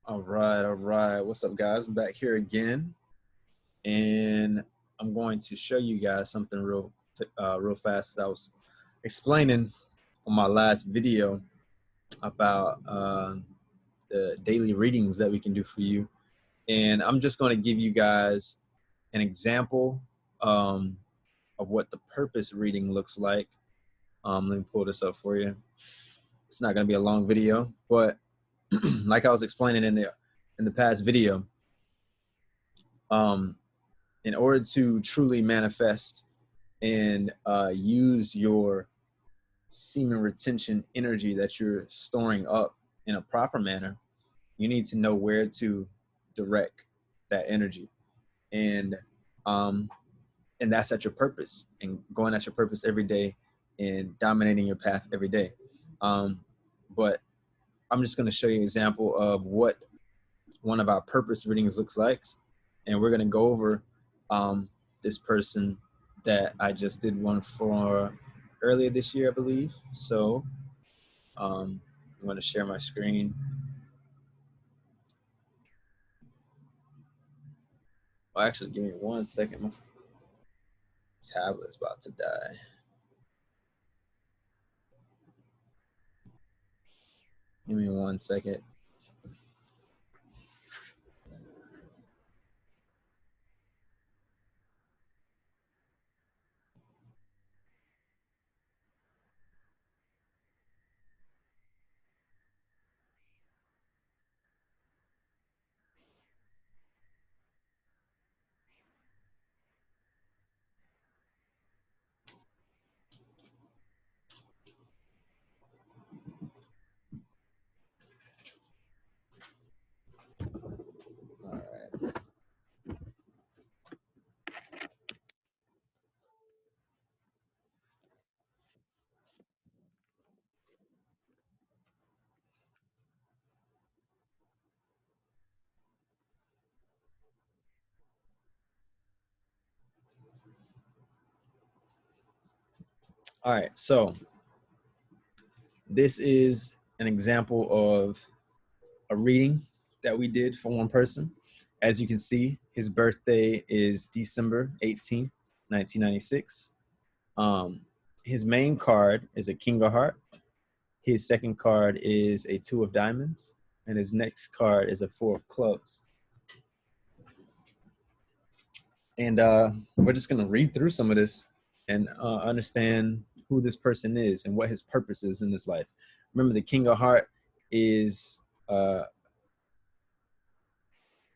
All right, all right. What's up, guys? I'm back here again, and I'm going to show you guys something real fast that I was explaining on my last video about the daily readings that we can do for you. And I'm just going to give you guys an example um, of what the purpose reading looks like. Let me pull this up for you. It's not going to be a long video, but like I was explaining in the past video. Um, in order to truly manifest and use your semen retention energy that you're storing up in a proper manner, you need to know where to direct that energy, and um, and that's at your purpose, and going at your purpose every day, and dominating your path every day. But I'm just going to show you an example of what one of our purpose readings looks like, and we're going to go over um, this person that I just did one for earlier this year, I believe. So I'm going to share my screen. Well, actually, give me 1 second. My tablet's about to die. Give me 1 second. All right. All right. So this is an example of a reading that we did for one person. As you can see, his birthday is December 18th, 1996. Um, his main card is a King of Heart. His second card is a Two of Diamonds, and his next card is a Four of Clubs. And we're just gonna read through some of this and understand who this person is and what his purpose is in this life. Remember, the King of Heart is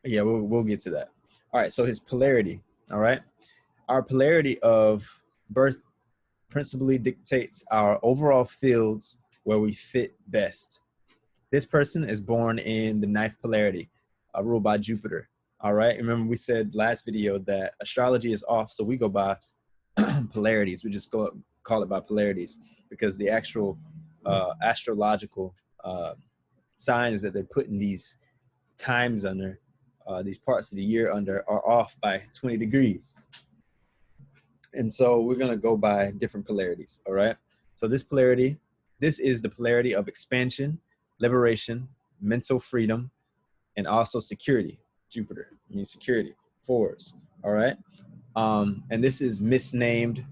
yeah, we'll get to that. All right, so his polarity. All right, our polarity of birth principally dictates our overall fields where we fit best. This person is born in the ninth polarity, ruled by Jupiter. All right. Remember, we said last video that astrology is off, so we go by polarities. We just call it by polarities because the actual astrological signs that they're putting these times under, these parts of the year under, are off by 20 degrees. And so we're going to go by different polarities. All right. So this is the polarity of expansion, liberation, mental freedom, and also security. Jupiter means security, fours. All right. And this is misnamed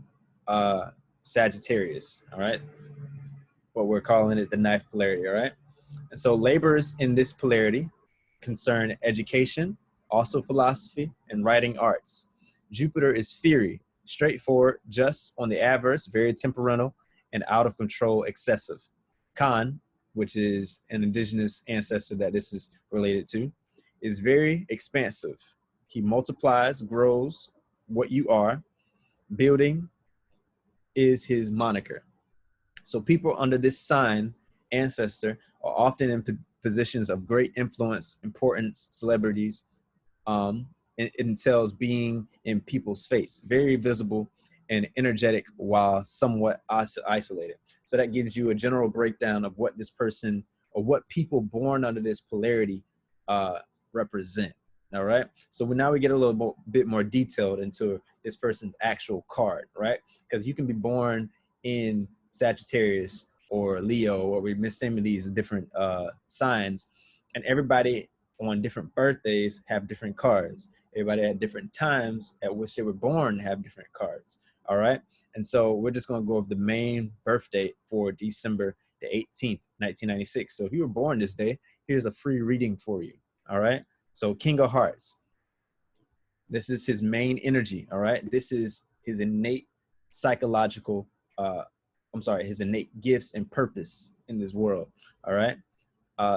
Sagittarius. All right. But we're calling it the ninth polarity. All right. And so labors in this polarity concern education, also philosophy, and writing arts. Jupiter is fiery, straightforward, just on the adverse, very temperamental, and out of control, excessive. Khan, which is an indigenous ancestor that this is related to, is very expansive. He multiplies, grows what you are. Building is his moniker. So people under this sign, ancestor, are often in positions of great influence, importance, celebrities. It entails being in people's face, very visible and energetic while somewhat isolated. So that gives you a general breakdown of what this person or what people born under this polarity represent. All right. So now we get a little bit more detailed into this person's actual card, right? Because you can be born in Sagittarius or Leo, or we misname these different signs, and everybody on different birthdays have different cards. Everybody at different times at which they were born have different cards. All right. And so we're just going to go over the main birth date for December the 18th, 1996. So if you were born this day, here's a free reading for you. All right. So King of Hearts, this is his main energy. All right. This is his innate psychological, his innate gifts and purpose in this world. All right.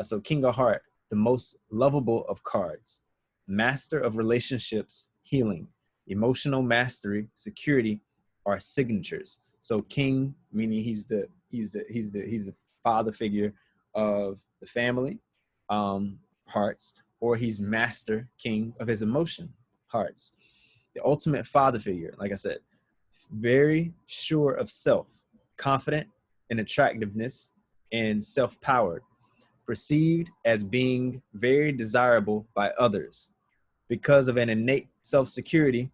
So King of Heart, the most lovable of cards, master of relationships, healing, emotional mastery, security are signatures. So King, meaning he's the father figure of the family, hearts, or he's master king of his emotion, hearts. The ultimate father figure, like I said, very sure of self, confident in attractiveness and self-powered, perceived as being very desirable by others. Because of an innate self-security,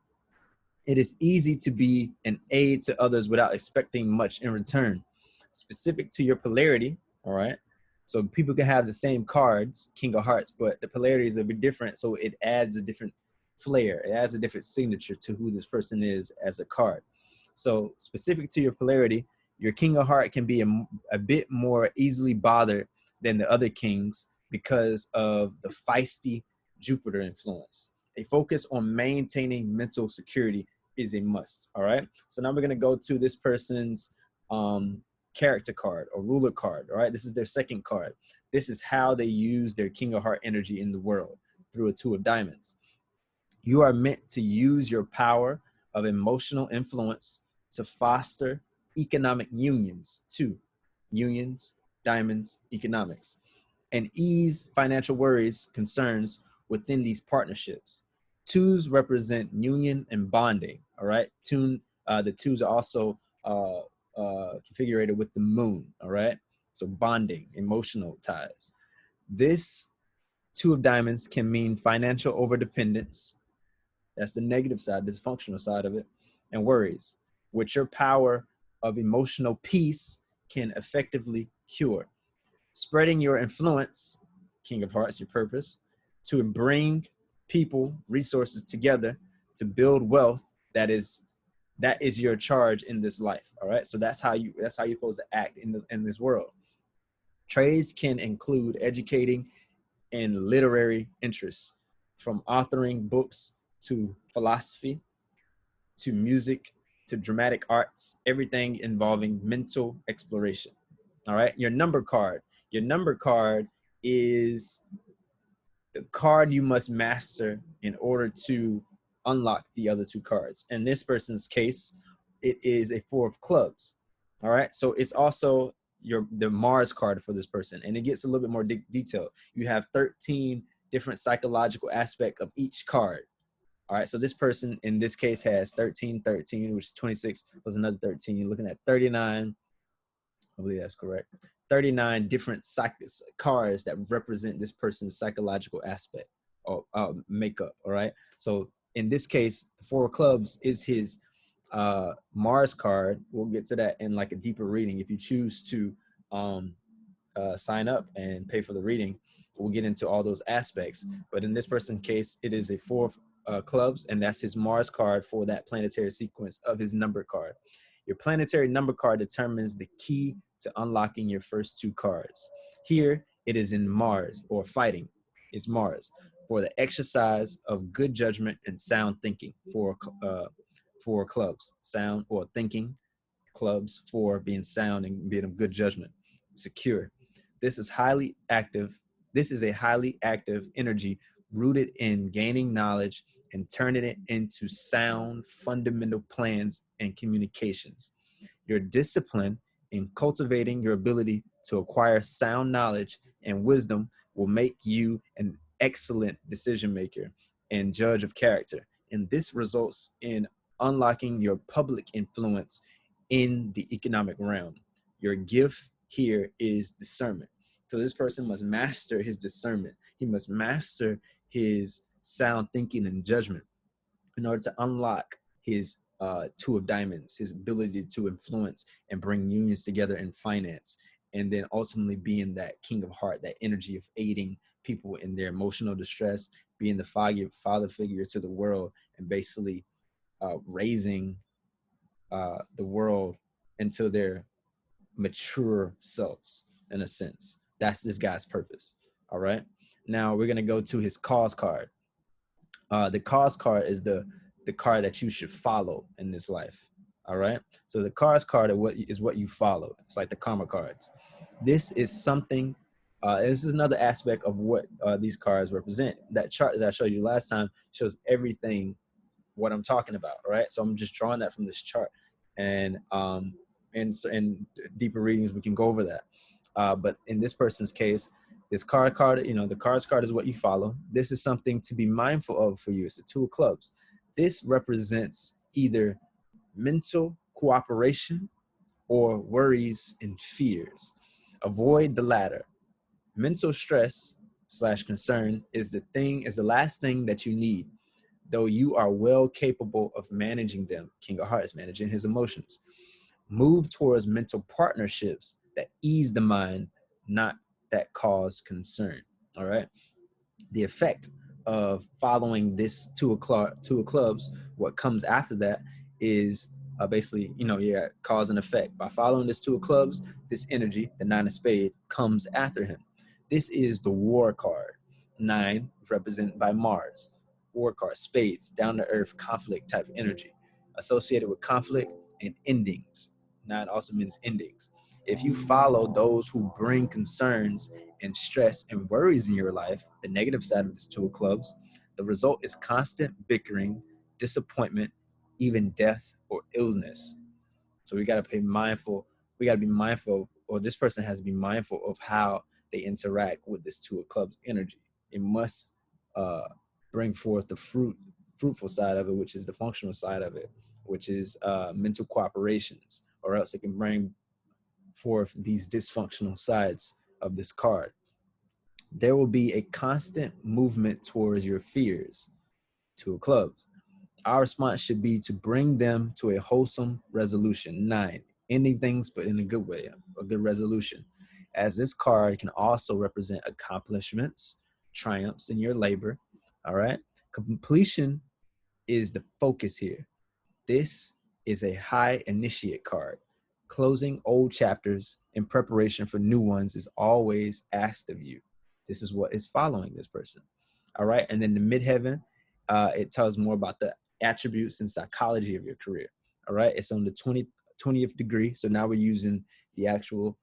it is easy to be an aid to others without expecting much in return. Specific to your polarity, all right? So people can have the same cards, King of Hearts, but the polarities will be different, so it adds a different flair. It adds a different signature to who this person is as a card. So specific to your polarity, your King of Heart can be a bit more easily bothered than the other kings because of the feisty Jupiter influence. A focus on maintaining mental security is a must. All right. So now we're going to go to this person's character card or ruler card. All right. This is their second card. This is how they use their King of Heart energy in the world through a Two of Diamonds. You are meant to use your power of emotional influence to foster economic unions, unions, diamonds, economics, and ease financial worries, concerns within these partnerships. Twos represent union and bonding. All right. The twos are also configured with the moon. All right. So bonding, emotional ties. This Two of Diamonds can mean financial overdependence. That's the negative side, the dysfunctional side of it, and worries, which your power of emotional peace can effectively cure. Spreading your influence, King of Hearts, your purpose, to bring people, resources together to build wealth that is your charge in this life. All right. So that's how you're supposed to act in this world. Trades can include educating and literary interests, from authoring books to philosophy to music to dramatic arts, everything involving mental exploration. All right. Your number card. Your number card is the card you must master in order to unlock the other two cards. In this person's case, it is a Four of Clubs. All right. So it's also the Mars card for this person. And it gets a little bit more detailed. You have 13 different psychological aspects of each card. All right. So this person in this case has 13, which is 26 plus another 13. You're looking at 39. I believe that's correct. 39 different cards that represent this person's psychological aspect or makeup. All right. So in this case, the Four of Clubs is his Mars card. We'll get to that in like a deeper reading. If you choose to sign up and pay for the reading, we'll get into all those aspects. But in this person's case, it is a Four of Clubs, and that's his Mars card for that planetary sequence of his number card. Your planetary number card determines the key to unlocking your first two cards. Here, it is in Mars, or fighting is Mars, for the exercise of good judgment and sound thinking. For clubs, sound or thinking, clubs for being sound and being of good judgment. Secure. This is highly active. This is a highly active energy rooted in gaining knowledge and turning it into sound, fundamental plans and communications. Your discipline in cultivating your ability to acquire sound knowledge and wisdom will make you an excellent decision maker and judge of character. And this results in unlocking your public influence in the economic realm. Your gift here is discernment. So this person must master his discernment. He must master his sound thinking and judgment in order to unlock his Two of Diamonds, his ability to influence and bring unions together in finance and then ultimately being that king of heart, that energy of aiding people in their emotional distress, being the father figure to the world, and basically raising the world into their mature selves, in a sense. That's this guy's purpose. All right. Now we're gonna go to his cause card. The cause card is the card that you should follow in this life. All right. So the cause card is what you follow. It's like the karma cards. This is something. This is another aspect of what these cards represent. That chart that I showed you last time shows everything what I'm talking about. All right. So I'm just drawing that from this chart, and in deeper readings we can go over that. But in this person's case, this card, the cards card is what you follow. This is something to be mindful of for you. It's the Two of Clubs. This represents either mental cooperation or worries and fears. Avoid the latter. Mental stress slash concern is the last thing that you need, though you are well capable of managing them. King of Hearts, managing his emotions. Move towards mental partnerships that ease the mind, not that cause concern. All right. The effect of following this two of clubs, what comes after that is basically, cause and effect. By following this two of clubs, this energy, the nine of spade, comes after him. This is the war card. Nine is represented by Mars. War card, spades, down to earth, conflict type energy, associated with conflict and endings. Nine also means endings. If you follow those who bring concerns and stress and worries in your life, the negative side of this two of clubs, the result is constant bickering, disappointment, even death or illness. So we got to be mindful, or this person has to be mindful of how they interact with this two of clubs energy. It must bring forth the fruitful side of it, which is the functional side of it, which is mental cooperations, or else it can bring forth these dysfunctional sides of this card. There will be a constant movement towards your fears, two of clubs. Our response should be to bring them to a wholesome resolution. Nine, ending things, but in a good way, a good resolution. As this card can also represent accomplishments, triumphs in your labor. All right. Completion is the focus here. This is a high initiate card. Closing old chapters in preparation for new ones is always asked of you. This is what is following this person. All right. And then the midheaven, it tells more about the attributes and psychology of your career. All right. It's on the 20th degree. So now we're using the actual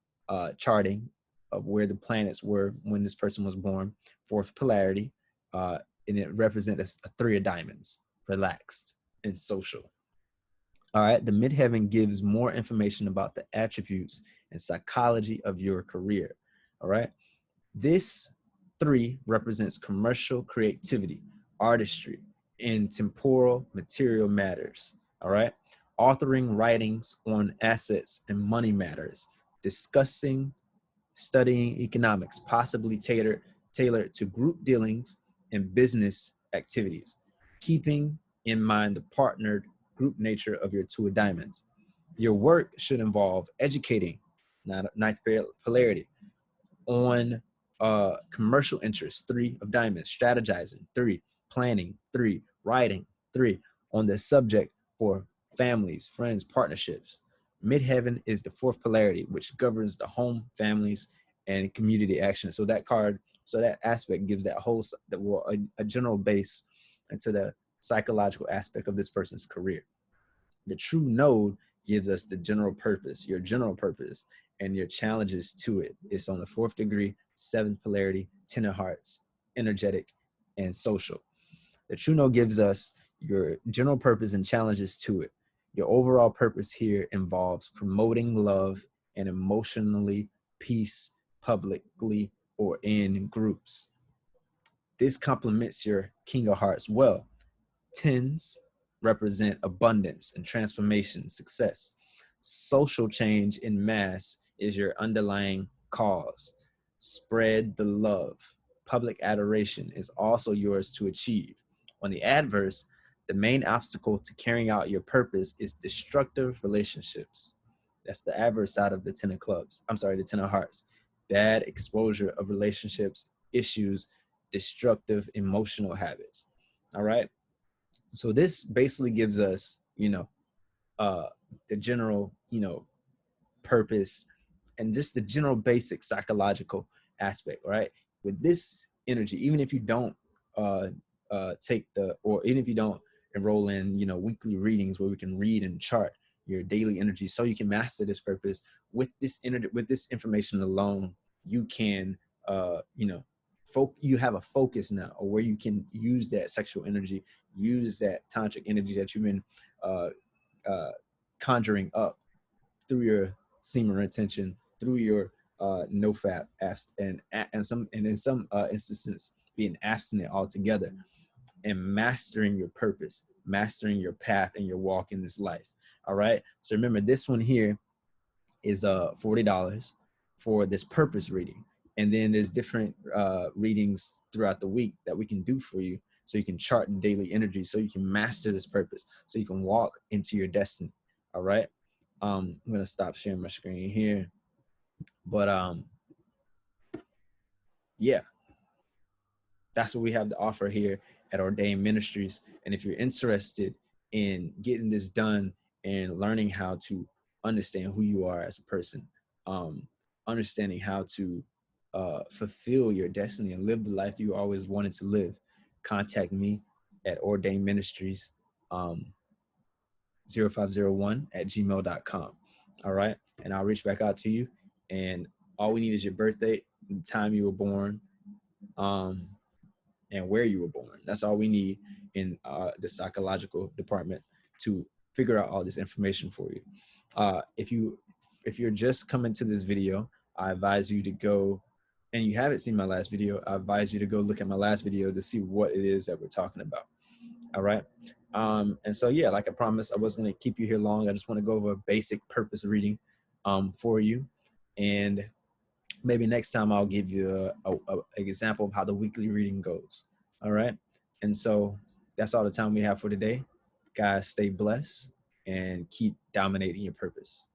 charting of where the planets were when this person was born. Fourth polarity. And it represents a three of diamonds, relaxed and social. All right. The midheaven gives more information about the attributes and psychology of your career. All right. This three represents commercial creativity, artistry, and temporal material matters. All right. Authoring writings on assets and money matters, discussing, studying economics, possibly tailored to group dealings and business activities, keeping in mind the partnered group nature of your two of diamonds. Your work should involve educating, ninth polarity, on commercial interests, three of diamonds, strategizing, three, planning, three, writing, three, on the subject for families, friends, partnerships. Midheaven is the fourth polarity, which governs the home, families, and community action. So that card, so that aspect gives that whole, a general base into the psychological aspect of this person's career. The true node gives us the general purpose, your general purpose, and your challenges to it. It's on the fourth degree, seventh polarity, 10 of hearts, energetic, and social. The true node gives us your general purpose and challenges to it. Your overall purpose here involves promoting love and emotionally peace publicly or in groups. This complements your King of Hearts well. Tens represent abundance and transformation, success. Social change in mass is your underlying cause. Spread the love. Public adoration is also yours to achieve. On the adverse, the main obstacle to carrying out your purpose is destructive relationships. That's the adverse side of the 10 of clubs. I'm sorry, the 10 of hearts. Bad exposure of relationships, issues, destructive emotional habits. All right. So this basically gives us, uh, the general, purpose and just the general basic psychological aspect, right? With this energy, even if you don't uh, or even if you don't enroll in, weekly readings where we can read and chart your daily energy so you can master this purpose with this energy, with this information alone, you can, you have a focus now, or where you can use that sexual energy, use that tantric energy that you've been uh, uh, conjuring up through your semen retention, through your no fap and in some instances being abstinent altogether, and mastering your purpose, mastering your path and your walk in this life. All right. So remember, this one here is $40 for this purpose reading, and then there's different readings throughout the week that we can do for you, so you can chart daily energy, so you can master this purpose, so you can walk into your destiny. All right. I'm gonna stop sharing my screen here, but yeah, that's what we have to offer here at Ordained Ministries. And if you're interested in getting this done and learning how to understand who you are as a person, understanding how to fulfill your destiny and live the life you always wanted to live, contact me at Ordained Ministries 0501@gmail.com. All right. And I'll reach back out to you. And all we need is your birthday, the time you were born, and where you were born. That's all we need in the psychological department to figure out all this information for you. If you're just coming to this video, I advise you to go, and you haven't seen my last video, I advise you to go look at my last video to see what it is that we're talking about. All right. And so, yeah, like I promised, I wasn't going to keep you here long. I just want to go over a basic purpose reading for you. And maybe next time I'll give you an example of how the weekly reading goes. All right. And so that's all the time we have for today. Guys, stay blessed and keep dominating your purpose.